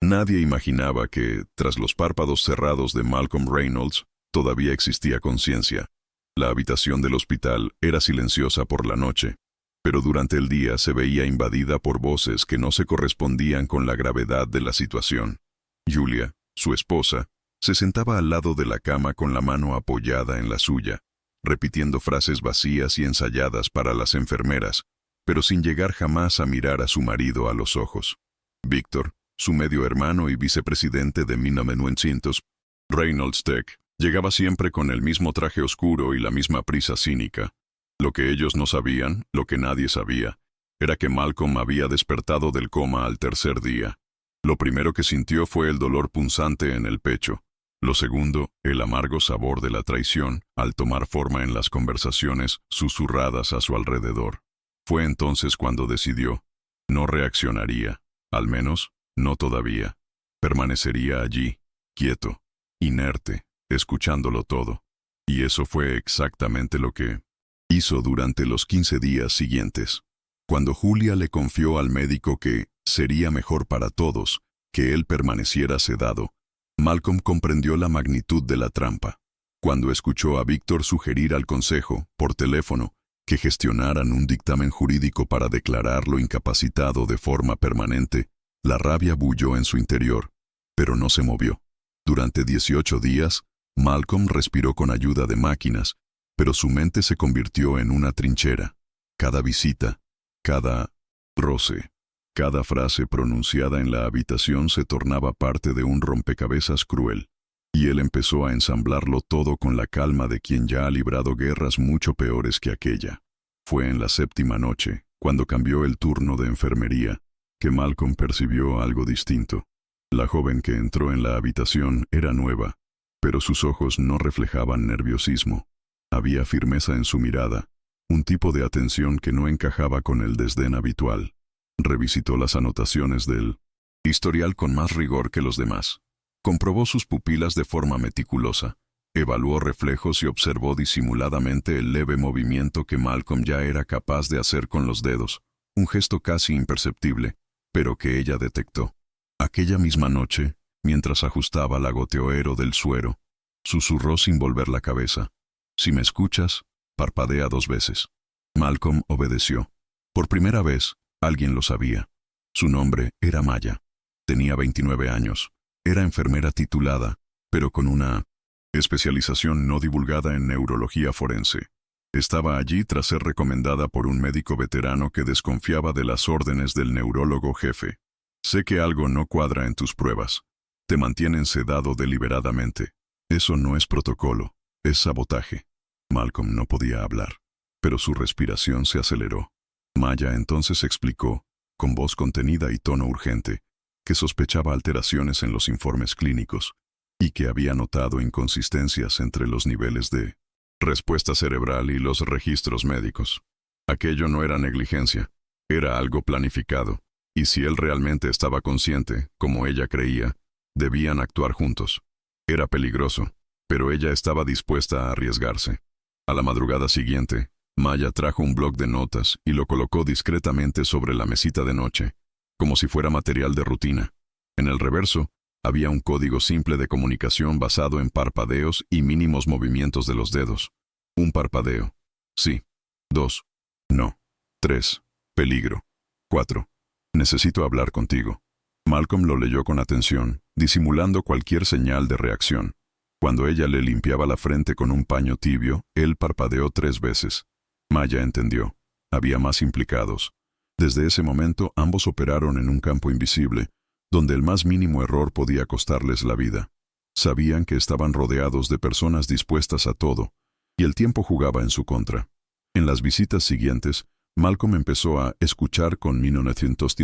Nadie imaginaba que, tras los párpados cerrados de Malcolm Reynolds, todavía existía conciencia. La habitación del hospital era silenciosa por la noche, pero durante el día se veía invadida por voces que no se correspondían con la gravedad de la situación. Julia, su esposa, se sentaba al lado de la cama con la mano apoyada en la suya, repitiendo frases vacías y ensayadas para las enfermeras, pero sin llegar jamás a mirar a su marido a los ojos. Víctor, su medio hermano y vicepresidente de 1900, Reynolds Tech, llegaba siempre con el mismo traje oscuro y la misma prisa cínica. Lo que ellos no sabían, lo que nadie sabía, era que Malcolm había despertado del coma al tercer día. Lo primero que sintió fue el dolor punzante en el pecho. Lo segundo, el amargo sabor de la traición, al tomar forma en las conversaciones susurradas a su alrededor. Fue entonces cuando decidió. No reaccionaría, al menos, no todavía. Permanecería allí, quieto, inerte, escuchándolo todo. Y eso fue exactamente lo que hizo durante los 15 días siguientes. Cuando Julia le confió al médico que sería mejor para todos que él permaneciera sedado, Malcolm comprendió la magnitud de la trampa. Cuando escuchó a Víctor sugerir al consejo, por teléfono, que gestionaran un dictamen jurídico para declararlo incapacitado de forma permanente, la rabia bulló en su interior, pero no se movió. Durante 18 días, Malcolm respiró con ayuda de máquinas, pero su mente se convirtió en una trinchera. Cada visita, cada roce, cada frase pronunciada en la habitación se tornaba parte de un rompecabezas cruel, y él empezó a ensamblarlo todo con la calma de quien ya ha librado guerras mucho peores que aquella. Fue en la 7ª noche, cuando cambió el turno de enfermería, que Malcolm percibió algo distinto. La joven que entró en la habitación era nueva, pero sus ojos no reflejaban nerviosismo. Había firmeza en su mirada, un tipo de atención que no encajaba con el desdén habitual. Revisitó las anotaciones del historial con más rigor que los demás. Comprobó sus pupilas de forma meticulosa, evaluó reflejos y observó disimuladamente el leve movimiento que Malcolm ya era capaz de hacer con los dedos, un gesto casi imperceptible, pero que ella detectó. Aquella misma noche, mientras ajustaba la goteoero del suero, susurró sin volver la cabeza: «Si me escuchas, parpadea 2 veces». Malcolm obedeció. Por primera vez, alguien lo sabía. Su nombre era Maya. Tenía 29 años. Era enfermera titulada, pero con una especialización no divulgada en neurología forense. Estaba allí tras ser recomendada por un médico veterano que desconfiaba de las órdenes del neurólogo jefe. «Sé que algo no cuadra en tus pruebas. Te mantienen sedado deliberadamente. Eso no es protocolo, es sabotaje». Malcolm no podía hablar, pero su respiración se aceleró. Maya entonces explicó, con voz contenida y tono urgente, que sospechaba alteraciones en los informes clínicos y que había notado inconsistencias entre los niveles de respuesta cerebral y los registros médicos. Aquello no era negligencia, era algo planificado, y si él realmente estaba consciente, como ella creía, debían actuar juntos. Era peligroso, pero ella estaba dispuesta a arriesgarse. A la madrugada siguiente, Maya trajo un bloc de notas y lo colocó discretamente sobre la mesita de noche, como si fuera material de rutina. En el reverso, había un código simple de comunicación basado en parpadeos y mínimos movimientos de los dedos. 1 parpadeo. Sí. 2. No. 3. Peligro. 4. Necesito hablar contigo. Malcolm lo leyó con atención, disimulando cualquier señal de reacción. Cuando ella le limpiaba la frente con un paño tibio, él parpadeó 3 veces. Maya entendió. Había más implicados. Desde ese momento ambos operaron en un campo invisible, donde el más mínimo error podía costarles la vida. Sabían que estaban rodeados de personas dispuestas a todo, y el tiempo jugaba en su contra. En las visitas siguientes, Malcolm empezó a escuchar con 1900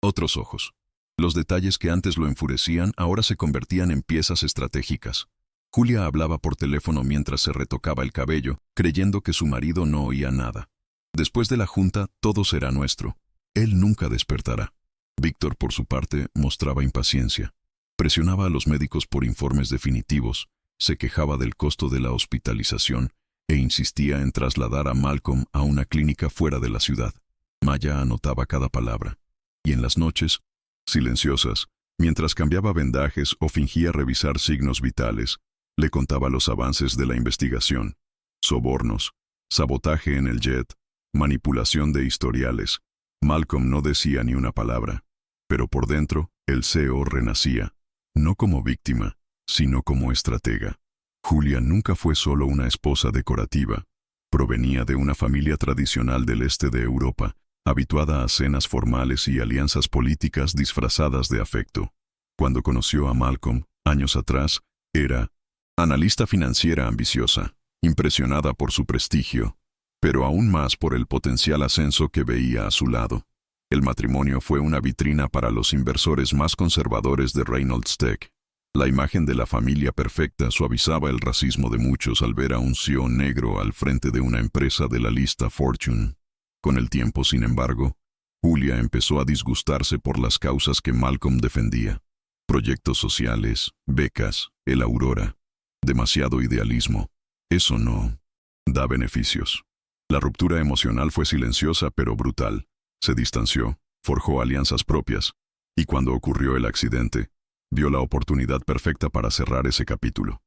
otros ojos. Los detalles que antes lo enfurecían ahora se convertían en piezas estratégicas. Julia hablaba por teléfono mientras se retocaba el cabello, creyendo que su marido no oía nada. Después de la junta, todo será nuestro. Él nunca despertará. Víctor, por su parte, mostraba impaciencia. Presionaba a los médicos por informes definitivos, se quejaba del costo de la hospitalización e insistía en trasladar a Malcolm a una clínica fuera de la ciudad. Maya anotaba cada palabra. Y en las noches, silenciosas, Mientras cambiaba vendajes o fingía revisar signos vitales, le contaba los avances de la investigación: sobornos, sabotaje en el jet, manipulación de historiales. Malcolm no decía ni una palabra, pero por dentro, el CEO renacía, no como víctima, sino como estratega. Julia nunca fue solo una esposa decorativa. Provenía de una familia tradicional del este de Europa, habituada a cenas formales y alianzas políticas disfrazadas de afecto. Cuando conoció a Malcolm, años atrás, era analista financiera ambiciosa, impresionada por su prestigio, pero aún más por el potencial ascenso que veía a su lado. El matrimonio fue una vitrina para los inversores más conservadores de Reynolds Tech. La imagen de la familia perfecta suavizaba el racismo de muchos al ver a un CEO negro al frente de una empresa de la lista Fortune. Con el tiempo, sin embargo, Julia empezó a disgustarse por las causas que Malcolm defendía: proyectos sociales, becas, el Aurora. Demasiado idealismo. Eso no da beneficios. La ruptura emocional fue silenciosa pero brutal. Se distanció, forjó alianzas propias, y cuando ocurrió el accidente, vio la oportunidad perfecta para cerrar ese capítulo.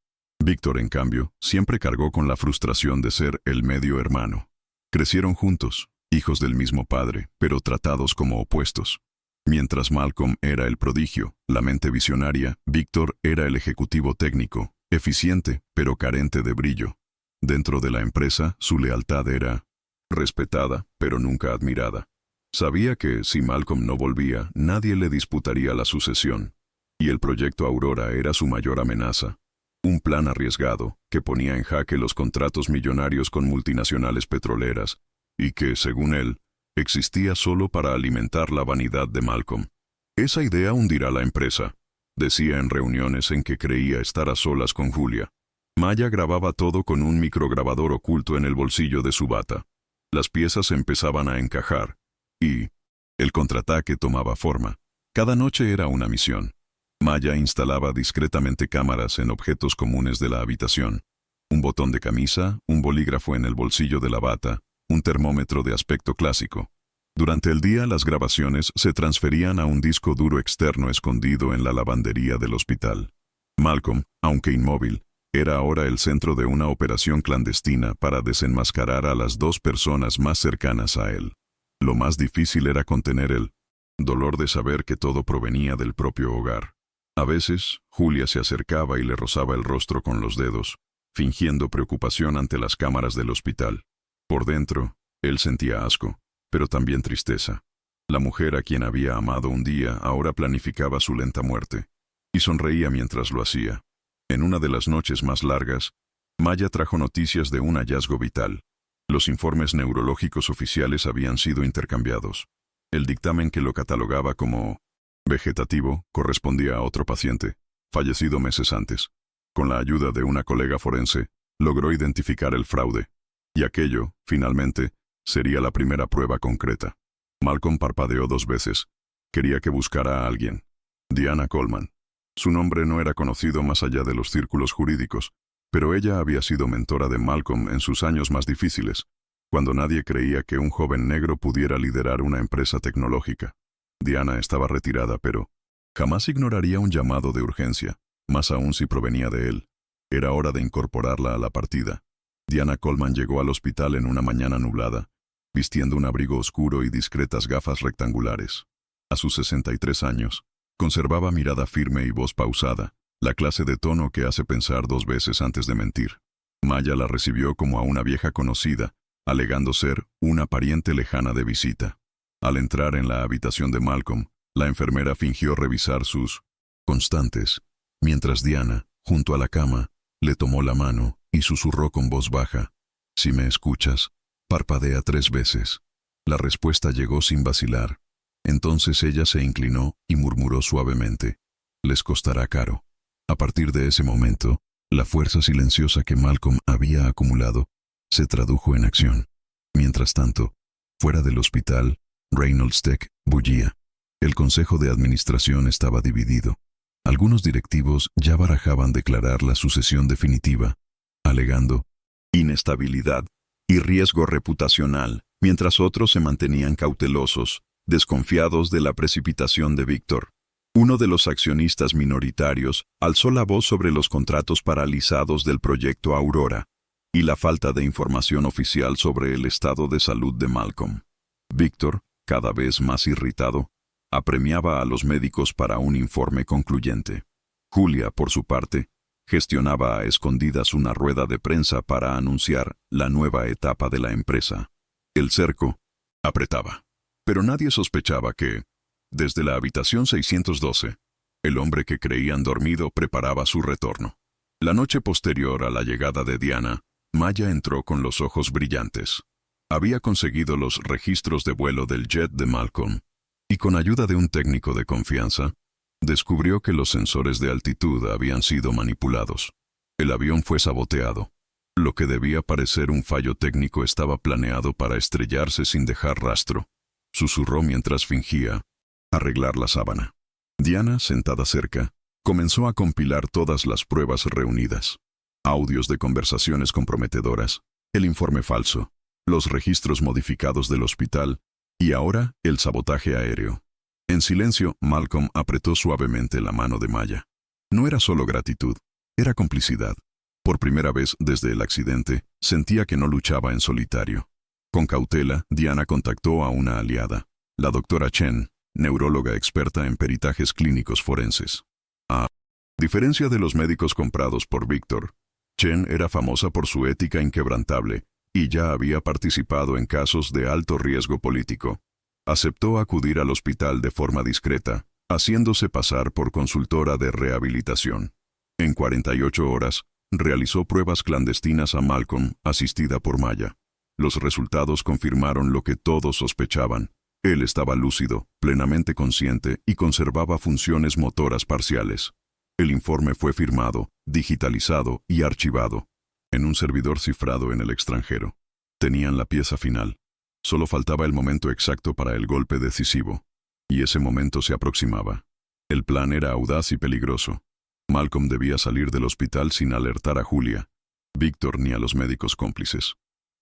Víctor, en cambio, siempre cargó con la frustración de ser el medio hermano. Crecieron juntos, hijos del mismo padre, pero tratados como opuestos. Mientras Malcolm era el prodigio, la mente visionaria, Víctor era el ejecutivo técnico, eficiente, pero carente de brillo. Dentro de la empresa, su lealtad era respetada, pero nunca admirada. Sabía que, si Malcolm no volvía, nadie le disputaría la sucesión. Y el proyecto Aurora era su mayor amenaza. Un plan arriesgado, que ponía en jaque los contratos millonarios con multinacionales petroleras, y que, según él, existía solo para alimentar la vanidad de Malcolm. Esa idea hundirá la empresa, decía en reuniones en que creía estar a solas con Julia. Maya grababa todo con un micrograbador oculto en el bolsillo de su bata. Las piezas empezaban a encajar, y el contraataque tomaba forma. Cada noche era una misión. Maya instalaba discretamente cámaras en objetos comunes de la habitación: un botón de camisa, un bolígrafo en el bolsillo de la bata, un termómetro de aspecto clásico. Durante el día, las grabaciones se transferían a un disco duro externo escondido en la lavandería del hospital. Malcolm, aunque inmóvil, era ahora el centro de una operación clandestina para desenmascarar a las dos personas más cercanas a él. Lo más difícil era contener el dolor de saber que todo provenía del propio hogar. A veces, Julia se acercaba y le rozaba el rostro con los dedos, fingiendo preocupación ante las cámaras del hospital. Por dentro, él sentía asco, pero también tristeza. La mujer a quien había amado un día ahora planificaba su lenta muerte, y sonreía mientras lo hacía. En una de las noches más largas, Maya trajo noticias de un hallazgo vital. Los informes neurológicos oficiales habían sido intercambiados. El dictamen que lo catalogaba como vegetativo correspondía a otro paciente, fallecido meses antes. Con la ayuda de una colega forense, logró identificar el fraude. Y aquello, finalmente, sería la primera prueba concreta. Malcolm parpadeó 2 veces. Quería que buscara a alguien. Diana Coleman. Su nombre no era conocido más allá de los círculos jurídicos, pero ella había sido mentora de Malcolm en sus años más difíciles, cuando nadie creía que un joven negro pudiera liderar una empresa tecnológica. Diana estaba retirada, pero jamás ignoraría un llamado de urgencia, más aún si provenía de él. Era hora de incorporarla a la partida. Diana Coleman llegó al hospital en una mañana nublada, vistiendo un abrigo oscuro y discretas gafas rectangulares. A sus 63 años, conservaba mirada firme y voz pausada, la clase de tono que hace pensar 2 veces antes de mentir. Maya la recibió como a una vieja conocida, alegando ser una pariente lejana de visita. Al entrar en la habitación de Malcolm, la enfermera fingió revisar sus constantes, mientras Diana, junto a la cama, le tomó la mano y susurró con voz baja: «Si me escuchas, parpadea 3 veces». La respuesta llegó sin vacilar. Entonces ella se inclinó y murmuró suavemente: «Les costará caro». A partir de ese momento, la fuerza silenciosa que Malcolm había acumulado se tradujo en acción. Mientras tanto, fuera del hospital, Reynolds Tech bullía. El consejo de administración estaba dividido. Algunos directivos ya barajaban declarar la sucesión definitiva, alegando inestabilidad y riesgo reputacional, mientras otros se mantenían cautelosos, desconfiados de la precipitación de Víctor. Uno de los accionistas minoritarios alzó la voz sobre los contratos paralizados del proyecto Aurora y la falta de información oficial sobre el estado de salud de Malcolm. Víctor, cada vez más irritado, apremiaba a los médicos para un informe concluyente. Julia, por su parte, gestionaba a escondidas una rueda de prensa para anunciar la nueva etapa de la empresa. El cerco apretaba, pero nadie sospechaba que, desde la habitación 612, el hombre que creían dormido preparaba su retorno. La noche posterior a la llegada de Diana, Maya entró con los ojos brillantes. Había conseguido los registros de vuelo del jet de Malcolm, y con ayuda de un técnico de confianza, descubrió que los sensores de altitud habían sido manipulados. El avión fue saboteado. Lo que debía parecer un fallo técnico estaba planeado para estrellarse sin dejar rastro. Susurró mientras fingía arreglar la sábana. Diana, sentada cerca, comenzó a compilar todas las pruebas reunidas. Audios de conversaciones comprometedoras, el informe falso, los registros modificados del hospital y ahora el sabotaje aéreo. En silencio, Malcolm apretó suavemente la mano de Maya. No era solo gratitud, era complicidad. Por primera vez desde el accidente, sentía que no luchaba en solitario. Con cautela, Diana contactó a una aliada, la doctora Chen, neuróloga experta en peritajes clínicos forenses. A diferencia de los médicos comprados por Víctor, Chen era famosa por su ética inquebrantable y ya había participado en casos de alto riesgo político. Aceptó acudir al hospital de forma discreta, haciéndose pasar por consultora de rehabilitación. En 48 horas, realizó pruebas clandestinas a Malcolm, asistida por Maya. Los resultados confirmaron lo que todos sospechaban. Él estaba lúcido, plenamente consciente y conservaba funciones motoras parciales. El informe fue firmado, digitalizado y archivado en un servidor cifrado en el extranjero. Tenían la pieza final. Solo faltaba el momento exacto para el golpe decisivo. Y ese momento se aproximaba. El plan era audaz y peligroso. Malcolm debía salir del hospital sin alertar a Julia, Víctor ni a los médicos cómplices.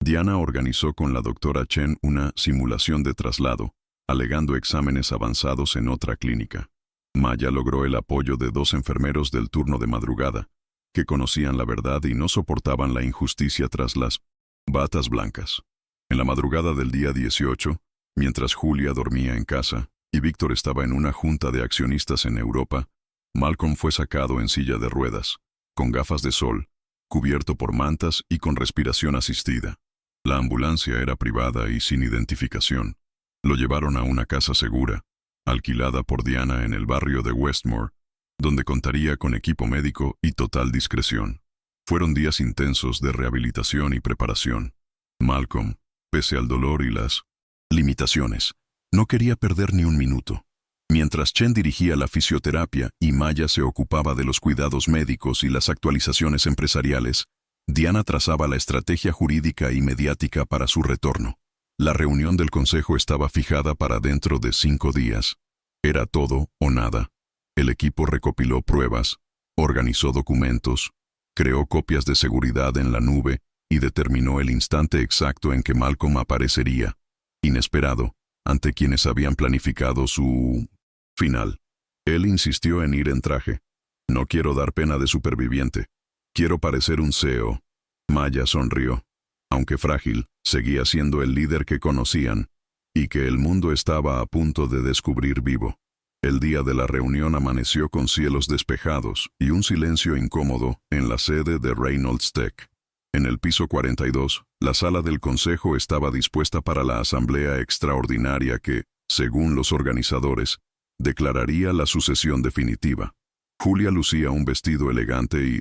Diana organizó con la doctora Chen una simulación de traslado, alegando exámenes avanzados en otra clínica. Maya logró el apoyo de 2 enfermeros del turno de madrugada, que conocían la verdad y no soportaban la injusticia tras las batas blancas. En la madrugada del día 18, mientras Julia dormía en casa y Víctor estaba en una junta de accionistas en Europa, Malcolm fue sacado en silla de ruedas, con gafas de sol, cubierto por mantas y con respiración asistida. La ambulancia era privada y sin identificación. Lo llevaron a una casa segura, alquilada por Diana en el barrio de Westmore, donde contaría con equipo médico y total discreción. Fueron días intensos de rehabilitación y preparación. Malcolm, pese al dolor y las limitaciones, no quería perder ni un minuto. Mientras Chen dirigía la fisioterapia y Maya se ocupaba de los cuidados médicos y las actualizaciones empresariales, Diana trazaba la estrategia jurídica y mediática para su retorno. La reunión del consejo estaba fijada para dentro de 5 días. Era todo o nada. El equipo recopiló pruebas, organizó documentos, creó copias de seguridad en la nube y determinó el instante exacto en que Malcolm aparecería, inesperado, ante quienes habían planificado su final. Él insistió en ir en traje. No quiero dar pena de superviviente. Quiero parecer un CEO. Maya sonrió. Aunque frágil, seguía siendo el líder que conocían, y que el mundo estaba a punto de descubrir vivo. El día de la reunión amaneció con cielos despejados y un silencio incómodo en la sede de Reynolds Tech. En el piso 42, la sala del consejo estaba dispuesta para la asamblea extraordinaria que, según los organizadores, declararía la sucesión definitiva. Julia lucía un vestido elegante y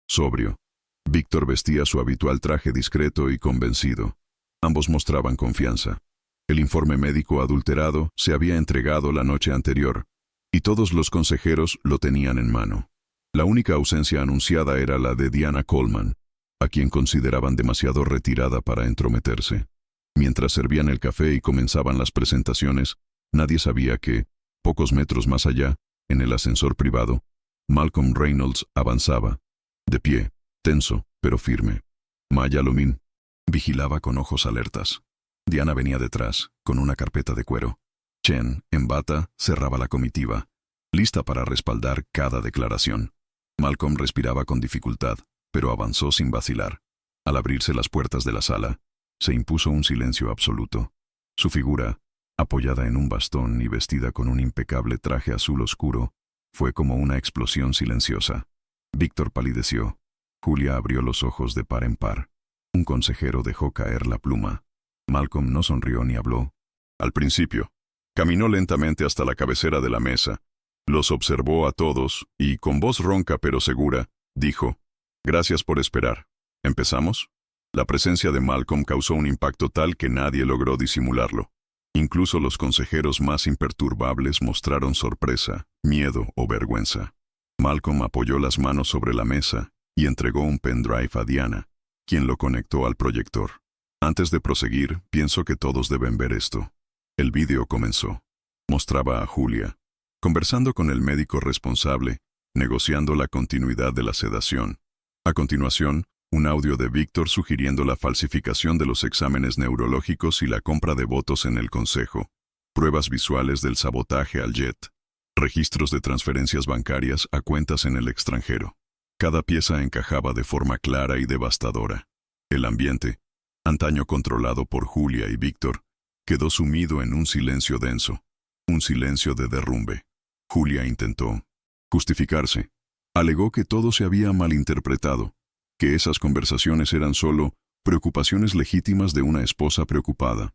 sobrio. Víctor vestía su habitual traje discreto y convencido. Ambos mostraban confianza. El informe médico adulterado se había entregado la noche anterior, y todos los consejeros lo tenían en mano. La única ausencia anunciada era la de Diana Coleman, a quien consideraban demasiado retirada para entrometerse. Mientras servían el café y comenzaban las presentaciones, nadie sabía que, pocos metros más allá, en el ascensor privado, Malcolm Reynolds avanzaba, de pie, tenso, pero firme. Maya Lomín vigilaba con ojos alertas. Diana venía detrás, con una carpeta de cuero. Chen, en bata, cerraba la comitiva, lista para respaldar cada declaración. Malcolm respiraba con dificultad, pero avanzó sin vacilar. Al abrirse las puertas de la sala, se impuso un silencio absoluto. Su figura, apoyada en un bastón y vestida con un impecable traje azul oscuro, fue como una explosión silenciosa. Víctor palideció. Julia abrió los ojos de par en par. Un consejero dejó caer la pluma. Malcolm no sonrió ni habló. Al principio, caminó lentamente hasta la cabecera de la mesa. Los observó a todos y, con voz ronca pero segura, dijo: «Gracias por esperar. ¿Empezamos?». La presencia de Malcolm causó un impacto tal que nadie logró disimularlo. Incluso los consejeros más imperturbables mostraron sorpresa, miedo o vergüenza. Malcolm apoyó las manos sobre la mesa y entregó un pendrive a Diana, quien lo conectó al proyector. «Antes de proseguir, pienso que todos deben ver esto». El vídeo comenzó. Mostraba a Julia, conversando con el médico responsable, negociando la continuidad de la sedación. A continuación, un audio de Víctor sugiriendo la falsificación de los exámenes neurológicos y la compra de votos en el consejo. Pruebas visuales del sabotaje al jet. Registros de transferencias bancarias a cuentas en el extranjero. Cada pieza encajaba de forma clara y devastadora. El ambiente, antaño controlado por Julia y Víctor, quedó sumido en un silencio denso, un silencio de derrumbe. Julia intentó justificarse. Alegó que todo se había malinterpretado, que esas conversaciones eran solo preocupaciones legítimas de una esposa preocupada.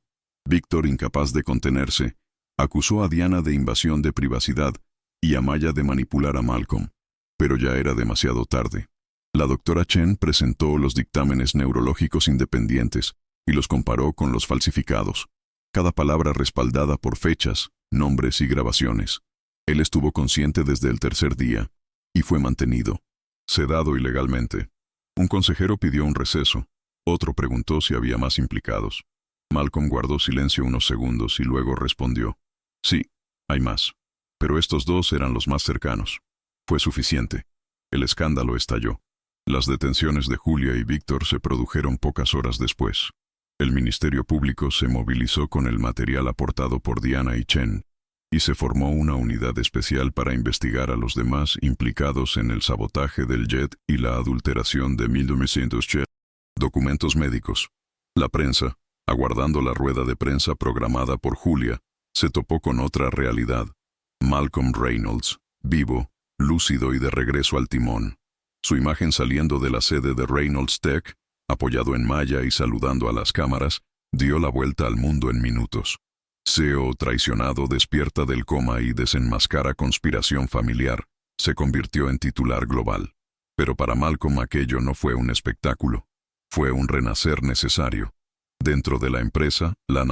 Víctor, incapaz de contenerse, acusó a Diana de invasión de privacidad y a Maya de manipular a Malcolm. Pero ya era demasiado tarde. La doctora Chen presentó los dictámenes neurológicos independientes y los comparó con los falsificados. Cada palabra respaldada por fechas, nombres y grabaciones. Él estuvo consciente desde el tercer día y fue mantenido, sedado ilegalmente. Un consejero pidió un receso. Otro preguntó si había más implicados. Malcolm guardó silencio unos segundos y luego respondió: «Sí, hay más. Pero estos dos eran los más cercanos». Fue suficiente. El escándalo estalló. Las detenciones de Julia y Víctor se produjeron pocas horas después. El Ministerio Público se movilizó con el material aportado por Diana y Chen, y se formó una unidad especial para investigar a los demás implicados en el sabotaje del jet y la adulteración de 1900 jet. Documentos médicos. La prensa, aguardando la rueda de prensa programada por Julia, se topó con otra realidad. Malcolm Reynolds, vivo, lúcido y de regreso al timón. Su imagen saliendo de la sede de Reynolds Tech, apoyado en Maya y saludando a las cámaras, dio la vuelta al mundo en minutos. CEO traicionado despierta del coma y desenmascara conspiración familiar, se convirtió en titular global. Pero para Malcolm aquello no fue un espectáculo. Fue un renacer necesario. Dentro de la empresa, la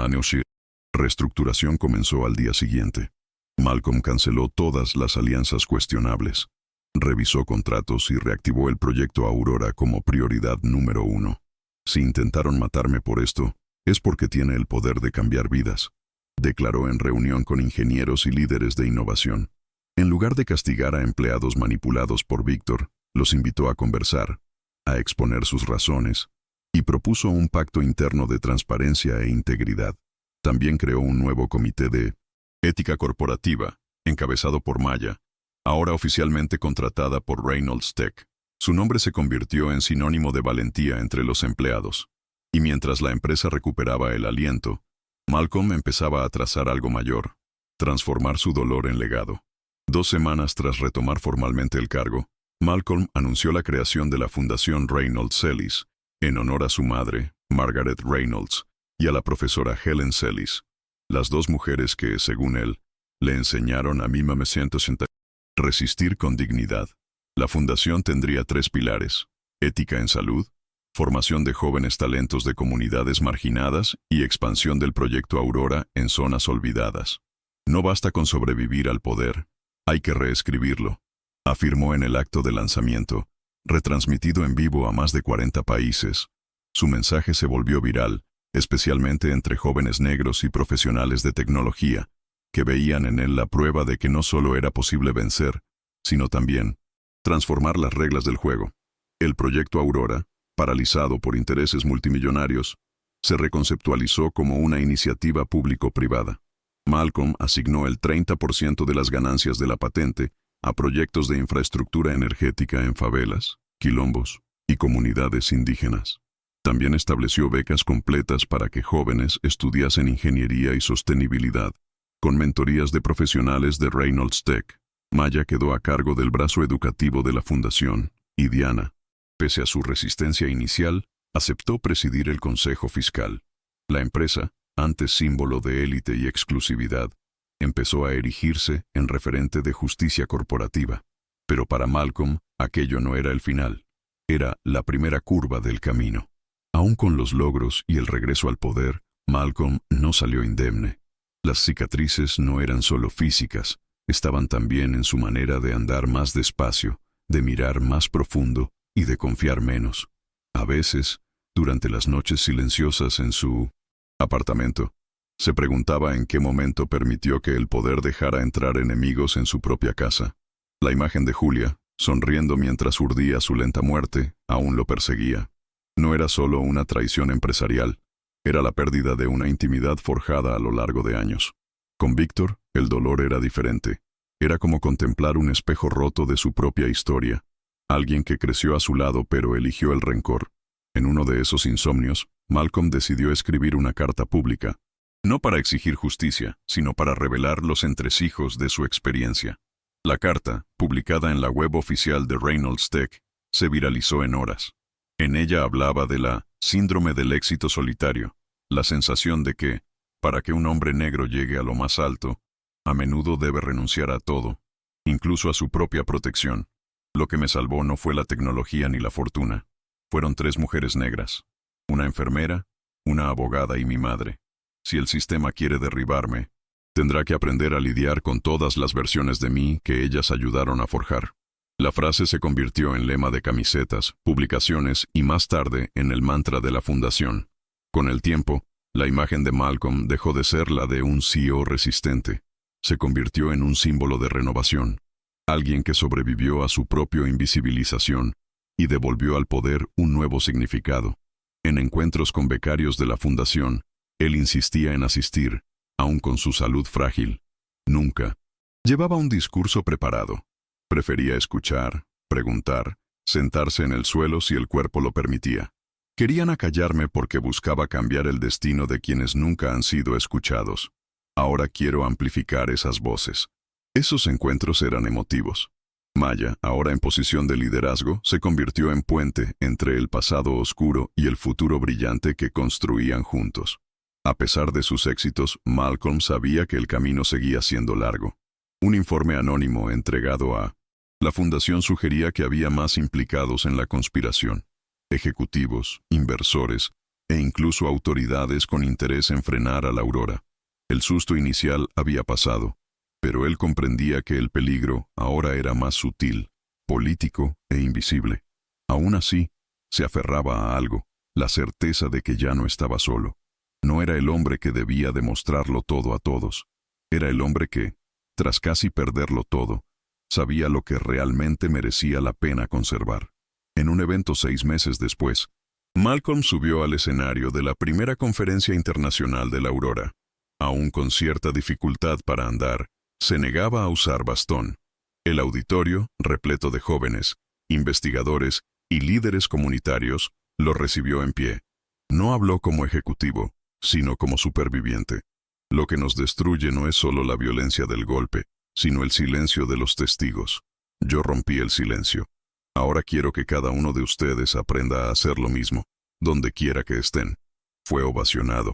reestructuración comenzó al día siguiente. Malcolm canceló todas las alianzas cuestionables. Revisó contratos y reactivó el proyecto Aurora como prioridad número 1. Si intentaron matarme por esto, es porque tiene el poder de cambiar vidas, declaró en reunión con ingenieros y líderes de innovación. En lugar de castigar a empleados manipulados por Víctor, los invitó a conversar, a exponer sus razones, y propuso un pacto interno de transparencia e integridad. También creó un nuevo comité de ética corporativa, encabezado por Maya, ahora oficialmente contratada por Reynolds Tech. Su nombre se convirtió en sinónimo de valentía entre los empleados. Y mientras la empresa recuperaba el aliento, Malcolm empezaba a trazar algo mayor, transformar su dolor en legado. 2 semanas tras retomar formalmente el cargo, Malcolm anunció la creación de la Fundación Reynolds Sellis, en honor a su madre, Margaret Reynolds, y a la profesora Helen Sellis, las 2 mujeres que, según él, le enseñaron a mí me siento resistir con dignidad. La fundación tendría 3 pilares: ética en salud, formación de jóvenes talentos de comunidades marginadas y expansión del proyecto Aurora en zonas olvidadas. No basta con sobrevivir al poder, hay que reescribirlo, afirmó en el acto de lanzamiento, retransmitido en vivo a más de 40 países. Su mensaje se volvió viral, especialmente entre jóvenes negros y profesionales de tecnología, que veían en él la prueba de que no solo era posible vencer, sino también transformar las reglas del juego. El proyecto Aurora, paralizado por intereses multimillonarios, se reconceptualizó como una iniciativa público-privada. Malcolm asignó el 30% de las ganancias de la patente a proyectos de infraestructura energética en favelas, quilombos y comunidades indígenas. También estableció becas completas para que jóvenes estudiasen ingeniería y sostenibilidad, con mentorías de profesionales de Reynolds Tech. Maya quedó a cargo del brazo educativo de la fundación, y Diana, pese a su resistencia inicial, aceptó presidir el consejo fiscal. La empresa, antes símbolo de élite y exclusividad, empezó a erigirse en referente de justicia corporativa. Pero para Malcolm, aquello no era el final. Era la primera curva del camino. Aún con los logros y el regreso al poder, Malcolm no salió indemne. Las cicatrices no eran solo físicas, estaban también en su manera de andar más despacio, de mirar más profundo y de confiar menos. A veces, durante las noches silenciosas en su apartamento, se preguntaba en qué momento permitió que el poder dejara entrar enemigos en su propia casa. La imagen de Julia, sonriendo mientras urdía su lenta muerte, aún lo perseguía. No era solo una traición empresarial, era la pérdida de una intimidad forjada a lo largo de años. Con Víctor, el dolor era diferente. Era como contemplar un espejo roto de su propia historia. Alguien que creció a su lado pero eligió el rencor. En uno de esos insomnios, Malcolm decidió escribir una carta pública, no para exigir justicia, sino para revelar los entresijos de su experiencia. La carta, publicada en la web oficial de Reynolds Tech, se viralizó en horas. En ella hablaba de la síndrome del éxito solitario, la sensación de que, para que un hombre negro llegue a lo más alto, a menudo debe renunciar a todo, incluso a su propia protección. Lo que me salvó no fue la tecnología ni la fortuna. Fueron 3 mujeres negras, una enfermera, una abogada y mi madre. Si el sistema quiere derribarme, tendrá que aprender a lidiar con todas las versiones de mí que ellas ayudaron a forjar. La frase se convirtió en lema de camisetas, publicaciones y más tarde en el mantra de la fundación. Con el tiempo, la imagen de Malcolm dejó de ser la de un CEO resistente. Se convirtió en un símbolo de renovación. Alguien que sobrevivió a su propia invisibilización y devolvió al poder un nuevo significado. En encuentros con becarios de la fundación, él insistía en asistir, aun con su salud frágil. Nunca llevaba un discurso preparado. Prefería escuchar, preguntar, sentarse en el suelo si el cuerpo lo permitía. Querían acallarme porque buscaba cambiar el destino de quienes nunca han sido escuchados. Ahora quiero amplificar esas voces. Esos encuentros eran emotivos. Maya, ahora en posición de liderazgo, se convirtió en puente entre el pasado oscuro y el futuro brillante que construían juntos. A pesar de sus éxitos, Malcolm sabía que el camino seguía siendo largo. Un informe anónimo entregado a la fundación sugería que había más implicados en la conspiración: ejecutivos, inversores e incluso autoridades con interés en frenar a la aurora. El susto inicial había pasado, pero él comprendía que el peligro ahora era más sutil, político e invisible. Aún así, se aferraba a algo, la certeza de que ya no estaba solo. No era el hombre que debía demostrarlo todo a todos. Era el hombre que, tras casi perderlo todo, sabía lo que realmente merecía la pena conservar. En un evento 6 meses después, Malcolm subió al escenario de la primera conferencia internacional de la aurora. Aún con cierta dificultad para andar, se negaba a usar bastón. El auditorio, repleto de jóvenes, investigadores y líderes comunitarios, lo recibió en pie. No habló como ejecutivo, sino como superviviente. Lo que nos destruye no es solo la violencia del golpe, sino el silencio de los testigos. Yo rompí el silencio. Ahora quiero que cada uno de ustedes aprenda a hacer lo mismo, donde quiera que estén. Fue ovacionado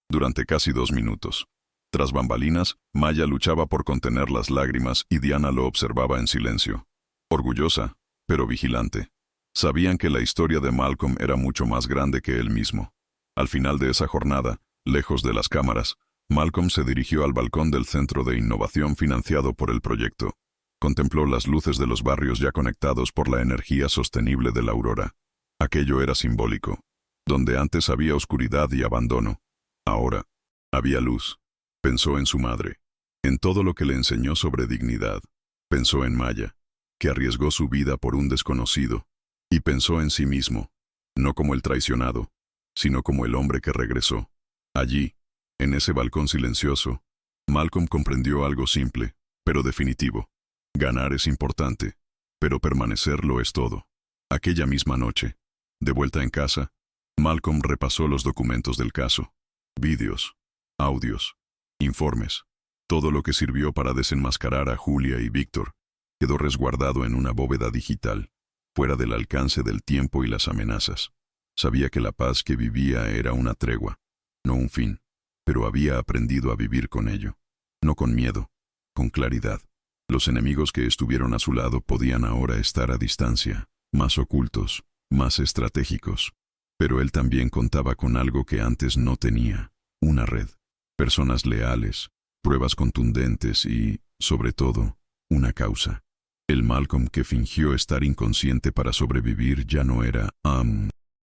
durante casi 2 minutos. Tras bambalinas, Maya luchaba por contener las lágrimas y Diana lo observaba en silencio. Orgullosa, pero vigilante. Sabían que la historia de Malcolm era mucho más grande que él mismo. Al final de esa jornada, lejos de las cámaras, Malcolm se dirigió al balcón del Centro de Innovación financiado por el proyecto. Contempló las luces de los barrios ya conectados por la energía sostenible de la aurora. Aquello era simbólico. Donde antes había oscuridad y abandono, ahora había luz. Pensó en su madre, en todo lo que le enseñó sobre dignidad. Pensó en Maya, que arriesgó su vida por un desconocido. Y pensó en sí mismo, no como el traicionado, sino como el hombre que regresó. Allí, en ese balcón silencioso, Malcolm comprendió algo simple, pero definitivo. Ganar es importante, pero permanecer lo es todo. Aquella misma noche, de vuelta en casa, Malcolm repasó los documentos del caso. Vídeos, audios, informes. Todo lo que sirvió para desenmascarar a Julia y Víctor quedó resguardado en una bóveda digital, fuera del alcance del tiempo y las amenazas. Sabía que la paz que vivía era una tregua, no un fin, pero había aprendido a vivir con ello. No con miedo, con claridad. Los enemigos que estuvieron a su lado podían ahora estar a distancia, más ocultos, más estratégicos. Pero él también contaba con algo que antes no tenía, una red. Personas leales, pruebas contundentes y, sobre todo, una causa. El Malcolm que fingió estar inconsciente para sobrevivir ya no era,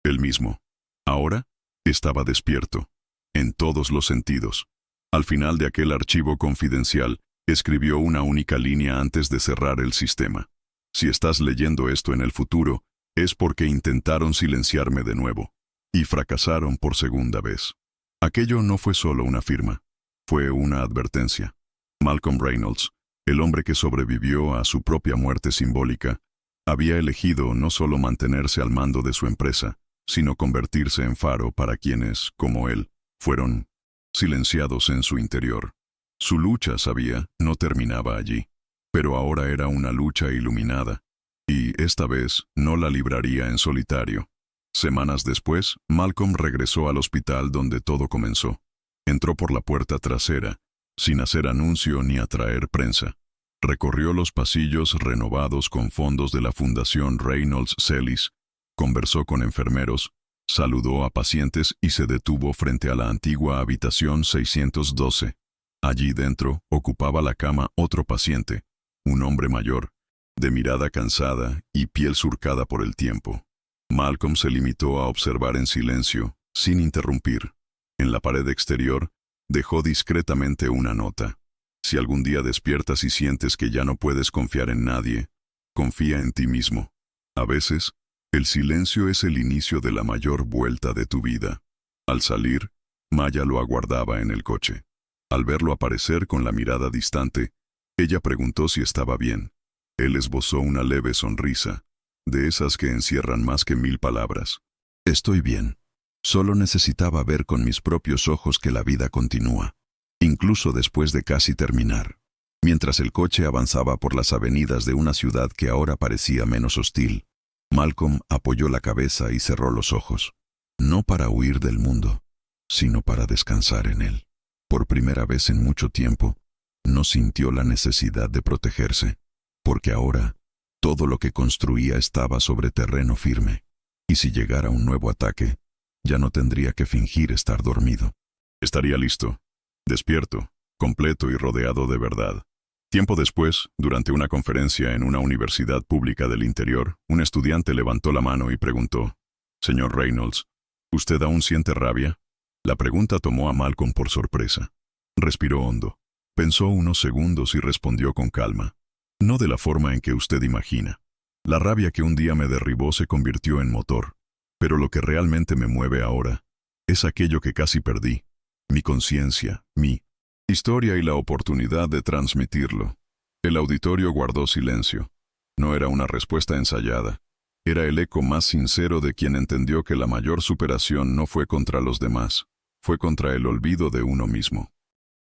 él mismo. Ahora, estaba despierto, en todos los sentidos. Al final de aquel archivo confidencial, escribió una única línea antes de cerrar el sistema. Si estás leyendo esto en el futuro, es porque intentaron silenciarme de nuevo, y fracasaron por segunda vez. Aquello no fue solo una firma, fue una advertencia. Malcolm Reynolds, el hombre que sobrevivió a su propia muerte simbólica, había elegido no solo mantenerse al mando de su empresa, sino convertirse en faro para quienes, como él, fueron silenciados en su interior. Su lucha, sabía, no terminaba allí, pero ahora era una lucha iluminada, y esta vez no la libraría en solitario. Semanas después, Malcolm regresó al hospital donde todo comenzó. Entró por la puerta trasera, sin hacer anuncio ni atraer prensa. Recorrió los pasillos renovados con fondos de la Fundación Reynolds Celis, conversó con enfermeros, saludó a pacientes y se detuvo frente a la antigua habitación 612. Allí dentro ocupaba la cama otro paciente, un hombre mayor, de mirada cansada y piel surcada por el tiempo. Malcolm se limitó a observar en silencio, sin interrumpir. En la pared exterior, dejó discretamente una nota. Si algún día despiertas y sientes que ya no puedes confiar en nadie, confía en ti mismo. A veces, el silencio es el inicio de la mayor vuelta de tu vida. Al salir, Maya lo aguardaba en el coche. Al verlo aparecer con la mirada distante, ella preguntó si estaba bien. Él esbozó una leve sonrisa, de esas que encierran más que 1000 palabras. Estoy bien. Solo necesitaba ver con mis propios ojos que la vida continúa, incluso después de casi terminar. Mientras el coche avanzaba por las avenidas de una ciudad que ahora parecía menos hostil, Malcolm apoyó la cabeza y cerró los ojos. No para huir del mundo, sino para descansar en él. Por primera vez en mucho tiempo, no sintió la necesidad de protegerse, porque ahora todo lo que construía estaba sobre terreno firme, y si llegara un nuevo ataque, ya no tendría que fingir estar dormido. Estaría listo, despierto, completo y rodeado de verdad. Tiempo después, durante una conferencia en una universidad pública del interior, un estudiante levantó la mano y preguntó: «Señor Reynolds, ¿usted aún siente rabia?». La pregunta tomó a Malcolm por sorpresa. Respiró hondo, pensó unos segundos y respondió con calma: «No de la forma en que usted imagina. La rabia que un día me derribó se convirtió en motor, pero lo que realmente me mueve ahora es aquello que casi perdí, mi conciencia, mi historia y la oportunidad de transmitirlo». El auditorio guardó silencio. No era una respuesta ensayada. Era el eco más sincero de quien entendió que la mayor superación no fue contra los demás, fue contra el olvido de uno mismo.